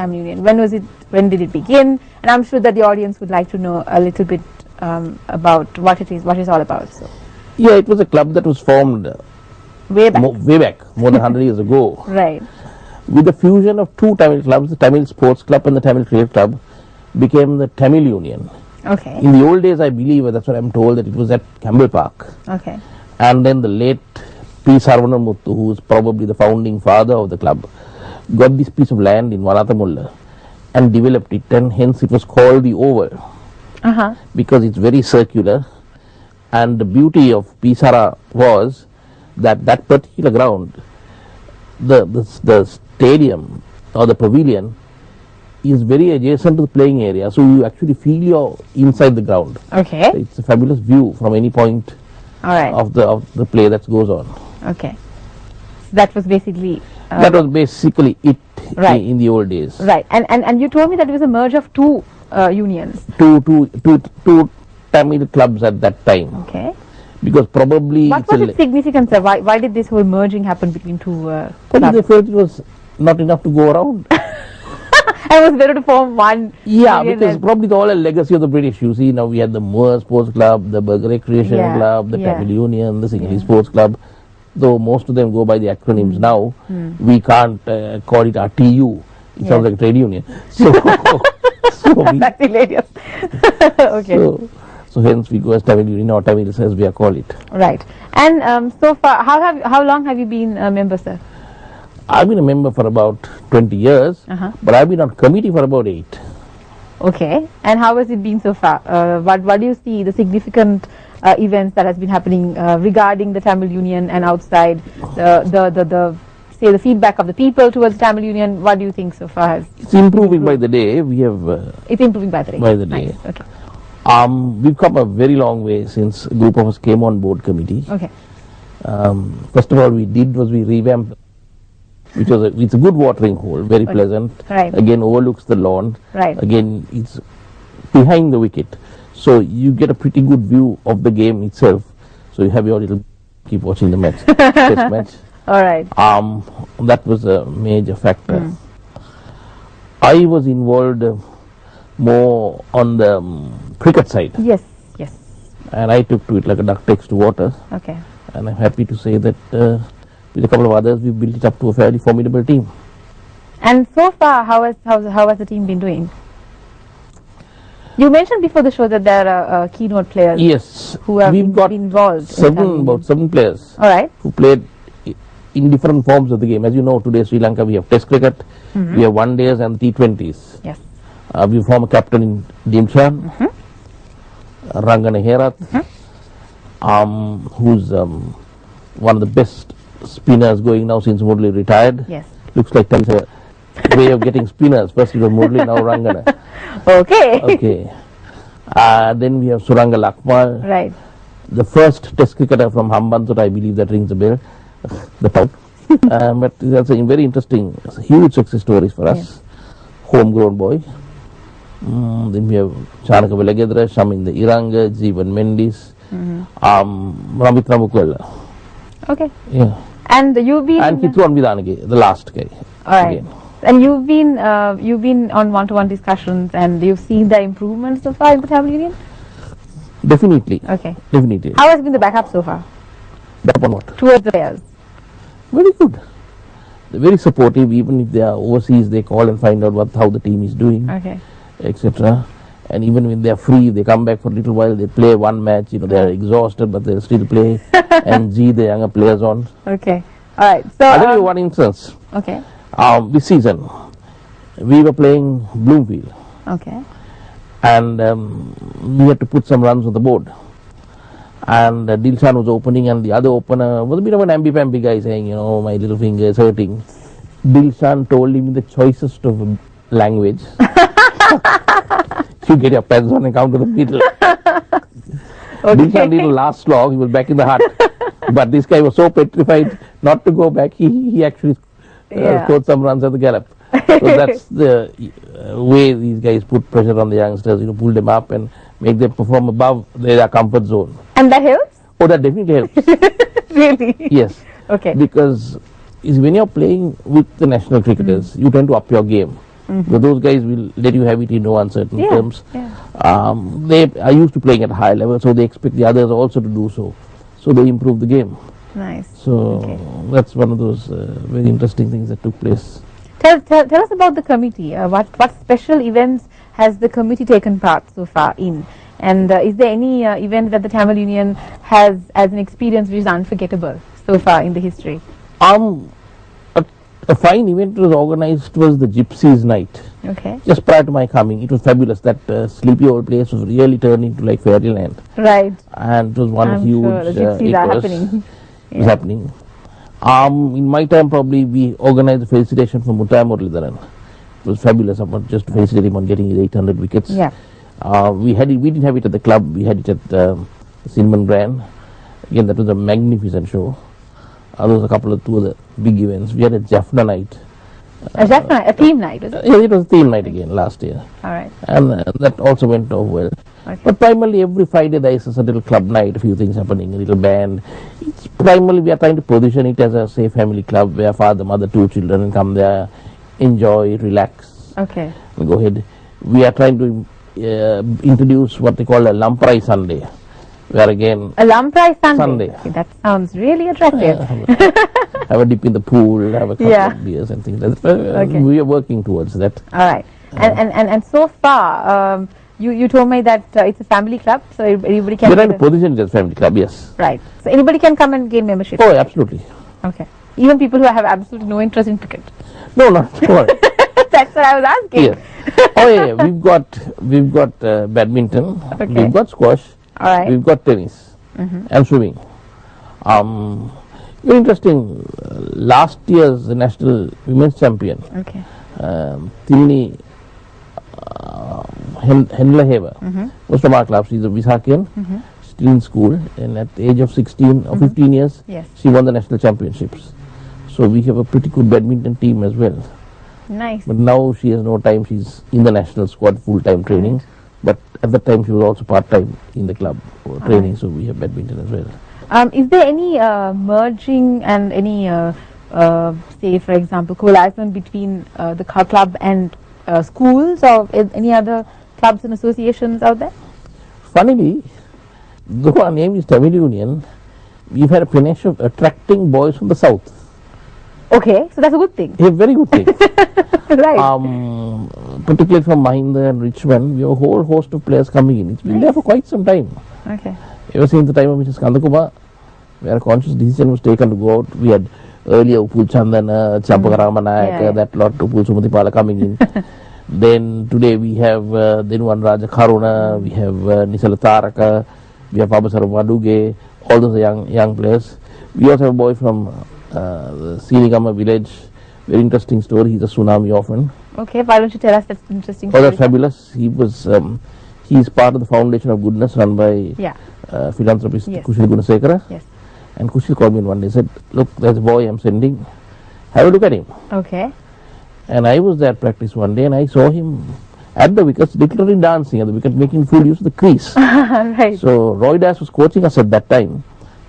Tamil Union? When was it? When did it begin? And I'm sure that the audience would like to know a little bit about what it is, what it's all about. So. Yeah, it was a club that was formed way back, more than 100 years ago. Right. With the fusion of two Tamil clubs, the Tamil Sports Club and the Tamil Cricket Club, became the Tamil Union. Okay. In the old days, I believe, that's what I'm told, that it was at Campbell Park. Okay. And then the late P. Sarvanamuthu, who is probably the founding father of the club, got this piece of land in Vanathamulla and developed it, and hence it was called the Oval. Because it's very circular, and the beauty of Pisara was that that particular ground, the stadium or the pavilion is very adjacent to the playing area, so you actually feel you're inside the ground. Okay. It's a fabulous view from any point of the play that goes on. Okay. So that was basically it in the old days. Right. And you told me that it was a merge of two unions. Two Tamil clubs at that time. Okay. Because probably what was its significance? Why did this whole merging happen between two clubs? They felt it was not enough to go around. And it was better to form one. Yeah, because probably all a legacy of the British. You see, now we had the Moore Sports Club, the Burger Recreation Club, the Tamil Union, the Sinhalese Sports Club. Though most of them go by the acronyms now, we can't call it RTU. It sounds like a trade union. So, that's hilarious. Okay. So hence we go as Tamil Union or Tamils as we are called it. Right. And so far, how long have you been a member, sir? I've been a member for about 20 years, but I've been on committee for about 8. Okay. And how has it been so far? What do you see the significant events that has been happening regarding the Tamil Union and outside the feedback of the people towards Tamil Union? What do you think so far? It's improving by the day. We have. It's improving by the day. By the day. Nice. Okay. We've come a very long way since a group of us came on board committee. Okay. First of all, we revamped, which was it's a good watering hole, very pleasant. Right. Again, overlooks the lawn. Right. Again, it's behind the wicket, so you get a pretty good view of the game itself. So you have your little keep watching the match, test match. All right. That was a major factor. I was involved more on the cricket side. Yes, yes. And I took to it like a duck takes to water. Okay. And I'm happy to say that with a couple of others, we've built it up to a fairly formidable team. And so far, how has the team been doing? You mentioned before the show that there are keynote players. Yes. Who have been involved. About 7 players. All right. Who played in different forms of the game. As you know, today Sri Lanka we have Test cricket, we have one days and T20s. Yes. We form a captain in Dimshan, Rangana Herat, who's one of the best spinners going now since Murli retired. Yes. Looks like there's a way of getting spinners. First it was Murli, now Rangana. Okay. Okay. Then we have Suranga Lakmal. Right. The first Test cricketer from Hambantota, I believe that rings a bell. The town. But that's a very interesting, huge success stories for us. Yes. Homegrown boy. Then we have Chanaka Velagedra, Shaminda Iranga, Jeevan Mendis, Ramitra Mukwella. Okay. Yeah. And you've been. And Kitruan Vidanage, the last guy. All right. Again. And you've been on one-to-one discussions, and you've seen the improvements so far in the Tamil Union? Definitely. Okay. Definitely. How has been the backup so far? Backup on what? Towards the players. Very good. They're very supportive. Even if they are overseas, they call and find out how the team is doing, okay, etc. And even when they are free, they come back for a little while. They play one match. They are exhausted, but they'll still play and G the younger players on. Okay. All right. So I'll tell you one instance. Okay. This season, we were playing Bloomfield. Okay. And we had to put some runs on the board. And Dilshan was opening, and the other opener was a bit of an ambi-pambi guy saying, my little finger is hurting. Dilshan told him in the choicest of language, you get your pens on and come to the middle. Okay. Dilshan didn't last long, he was back in the hut. But this guy was so petrified not to go back, he actually scored some runs at the gallop. So that's the way these guys put pressure on the youngsters, pull them up and make them perform above their comfort zone. And that helps? Oh, that definitely helps. Really? Yes. Okay. Because when you're playing with the national cricketers, you tend to up your game. So those guys will let you have it in no uncertain terms. Yeah. They are used to playing at a high level, so they expect the others also to do so. So they improve the game. Nice. So that's one of those very interesting things that took place. Tell us about the committee. What special events has the committee taken part so far in? And is there any event that the Tamil Union has as an experience which is unforgettable so far in the history? A fine event was organized was the Gypsies Night. Okay. Just prior to my coming, it was fabulous. That sleepy old place was really turned into like fairyland. Right. And it was one I'm huge. Sure the Gypsies are happening. It was happening. In my time, probably we organized a felicitation for Mutai Muralidharan. It was fabulous. About just to felicitate him on getting his 800 wickets. Yeah. We didn't have it at the club. We had it at Cinnamon Grand. Again, that was a magnificent show. There was a couple of two other big events. We had a Jaffna night. A Jaffna, a theme night, was it? Yeah, it was a theme night again last year. All right. And that also went off well. Okay. But primarily every Friday there is a little club night, a few things happening, a little band. It's primarily we are trying to position it as a safe family club where father, mother, two children come there, enjoy, relax. Okay. We go ahead. We are trying to introduce what they call a Lampai Sunday. Where again, a Lampai Sunday. Sunday. Okay, that sounds really attractive. Have a dip in the pool, have a couple of beers and things like that. Okay. We are working towards that. All right. And so far, you told me that it's a family club, so everybody can. We are trying to position it as family club, yes. Right. So anybody can come and gain membership. Oh, absolutely. Okay. Even people who have absolutely no interest in cricket. No, not at all. That's what I was asking. Yeah. Oh yeah, we've got badminton, Okay. we've got squash, All right. we've got tennis and swimming. Very interesting. Last year's national women's champion, Okay. Tilni Henleheva, was from our club. She's a Visakian, still in school, and at the age of 16 or 15 years, Yes. she won the national championships. So we have a pretty good badminton team as well. Nice. But now she has no time. She's in the national squad full-time training. But at that time she was also part-time in the club training. So we have badminton as well. Is there any merging and any, say, for example, coalition between the club and schools or any other clubs and associations out there? Funnily, though our name is Tamil Union, we've had a panache of attracting boys from the south. Okay, so that's a good thing. A very good thing. Right. Particularly from Mahinda and Richmond, we have a whole host of players coming in. It's been there for quite some time. Okay. Ever since the time of Mrs. Kandakumar, where a conscious decision was taken to go out. We had earlier Upul Chandana, Champakarama Nayaka, that lot, Upul Sumatipala coming in. Then today we have Dinuwan Raja Karuna, we have Nisala Taraka, we have Abasara Vaduge, all those young players. We also have a boy from the Sinigama village. Very interesting story. He's a tsunami orphan. Okay, why don't you tell us that interesting Oh, story? that's fabulous. He's part of the Foundation of Goodness run by philanthropist Kushil Gunasekara. Yes. And Kushil called me one day and said, look, there's a boy I'm sending. Have a look at him. Okay. And I was there at practice one day and I saw him at the wickets, literally dancing at the wicket, making full use of the crease. Right. So Roy Das was coaching us at that time.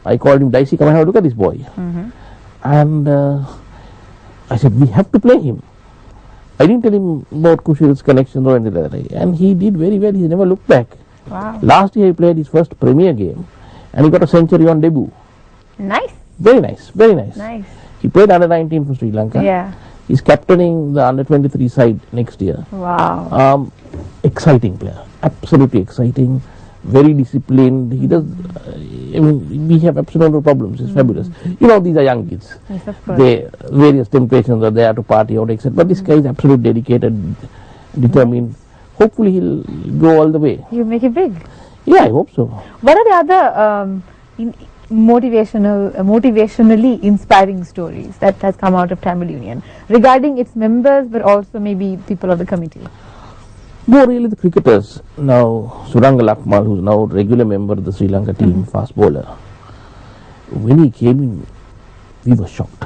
I called him, Dicey, come and have a look at this boy. And I said, we have to play him. I didn't tell him about Kushil's connections or anything like that. And he did very well. He never looked back. Wow. Last year he played his first Premier game and he got a century on debut. Nice. Very nice, very nice. Nice. He played under 19 for Sri Lanka. Yeah. He's captaining the under 23 side next year. Wow. Exciting player, absolutely exciting, very disciplined. He does, I mean, we have absolutely no problems. It's fabulous. You know, these are young kids. Yes, of course. They, various temptations are there to party out, etc. But this guy is absolutely dedicated, determined. Hopefully he'll go all the way. You make it big. Yeah, I hope so. What are the other motivationally inspiring stories that has come out of Tamil Union regarding its members, but also maybe people of the committee? More really the cricketers. Now, Suranga Lakmal, who's now a regular member of the Sri Lanka team, fast bowler, when he came in, we were shocked.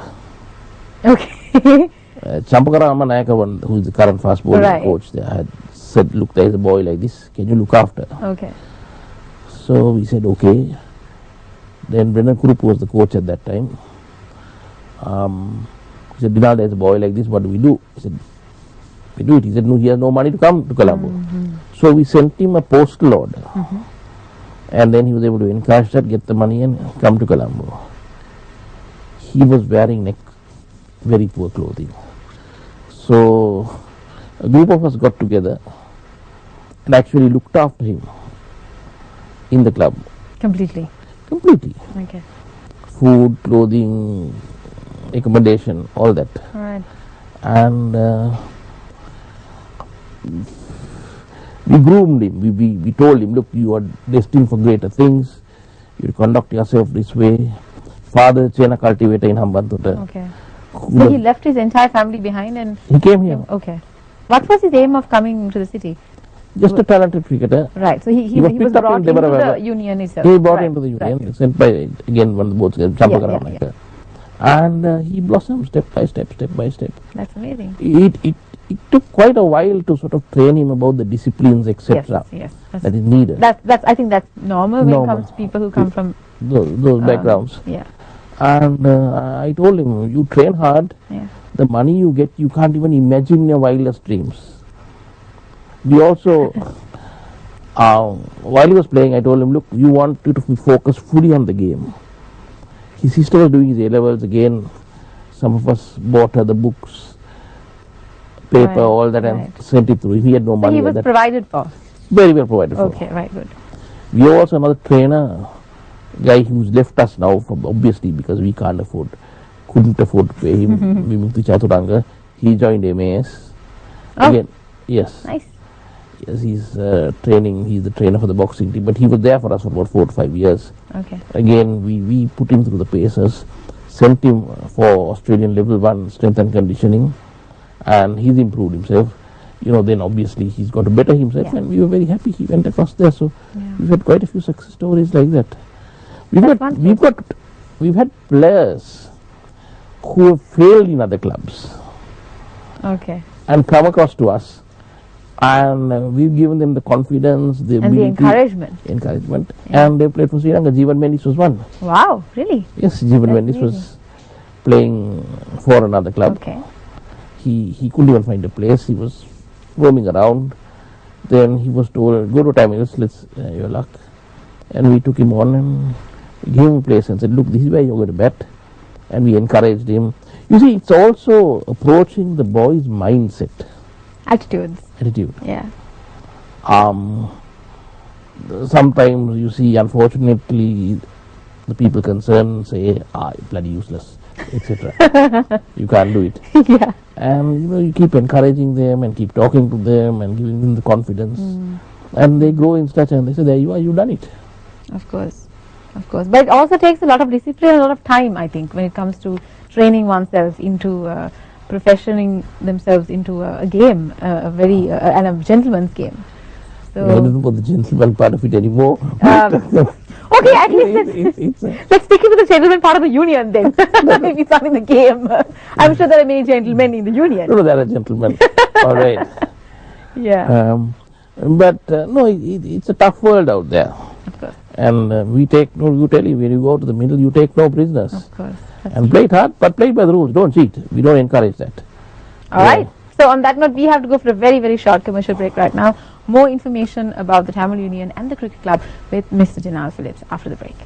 Okay. Champakarama Nayaka, who is the current fast bowling coach, there had said, look, there is a boy like this, can you look after? Okay. So we said, okay. Then Brennan Kurup was the coach at that time. He said, Dinal, there's a boy like this, what do we do? He said, exactly do it. He said, no, he has no money to come to Colombo. So we sent him a postal order. And then he was able to encash that, get the money and come to Colombo. He was wearing very poor clothing. So a group of us got together and actually looked after him in the club. Completely. Completely. Okay. Food, clothing, accommodation, all that. All right. And we groomed him. We told him, look, you are destined for greater things. You conduct yourself this way. Father, Chena cultivator in Hambantota. Okay. So he left his entire family behind and he came here. Okay. What was his aim of coming to the city? Just a talented cricketer. Right. So he was picked up brought in into the union itself. He brought into the union, sent by again one of the boats, Champakaram. And he blossomed step by step, step by step. That's amazing. It took quite a while to sort of train him about the disciplines, etc. Yes. That is needed. I think that's normal when it comes to people who come from those backgrounds. Yeah. And I told him, you train hard. Yeah. The money you get, you can't even imagine in your wildest dreams. We also, while he was playing, I told him, look, you want to focus fully on the game. His sister was doing his A-levels again. Some of us bought her the books, paper, all that, and sent it through. He had no money. He was provided for? Very well provided for. Okay, right, good. We have also another trainer, guy who's left us now, obviously, because we couldn't afford to pay him. We moved to Chaturanga. He joined MAS. Again, yes. Nice. Yes, he's training. He's the trainer for the boxing team, but he was there for us for about 4 to 5 years. Okay. Again, we put him through the paces, sent him for Australian level 1 strength and conditioning, and he's improved himself. Then obviously he's got to better himself, and we were very happy he went across there. So we've had quite a few success stories like that. We've had players who have failed in other clubs. Okay. And come across to us. And we've given them the confidence, the ability, encouragement. Yeah. And they played for Sri Lanka. Jeevan Mendis was one. Wow, really? Yes, Jeevan Mendis was playing for another club. Okay. He couldn't even find a place. He was roaming around. Then he was told, go to Tamils, let's your luck. And we took him on and gave him a place and said, look, this is where you're going to bat. And we encouraged him. You see, it's also approaching the boy's mindset. Attitude. Yeah. Sometimes you see, unfortunately, the people concerned say, bloody useless, etc. You can't do it. Yeah. And you keep encouraging them and keep talking to them and giving them the confidence. And they grow in stature and they say, there you are, you've done it. Of course. But it also takes a lot of discipline, a lot of time, I think, when it comes to training oneself into professioning themselves into a game, and a gentleman's game. So I don't know the gentleman part of it anymore. Okay, at least let's stick it to the gentleman part of the union then. Maybe it's not in the game. I'm sure there are many gentlemen in the union. No, there are gentlemen. All right. Yeah. But no, it's a tough world out there. Of course. And we take you tell you when you go to the middle, you take no prisoners. Of course. And play it hard, but play by the rules. Don't cheat. We don't encourage that. All right. So on that note, we have to go for a very, very short commercial break right now. More information about the Tamil Union and the Cricket Club with Mr. Janal Phillips after the break.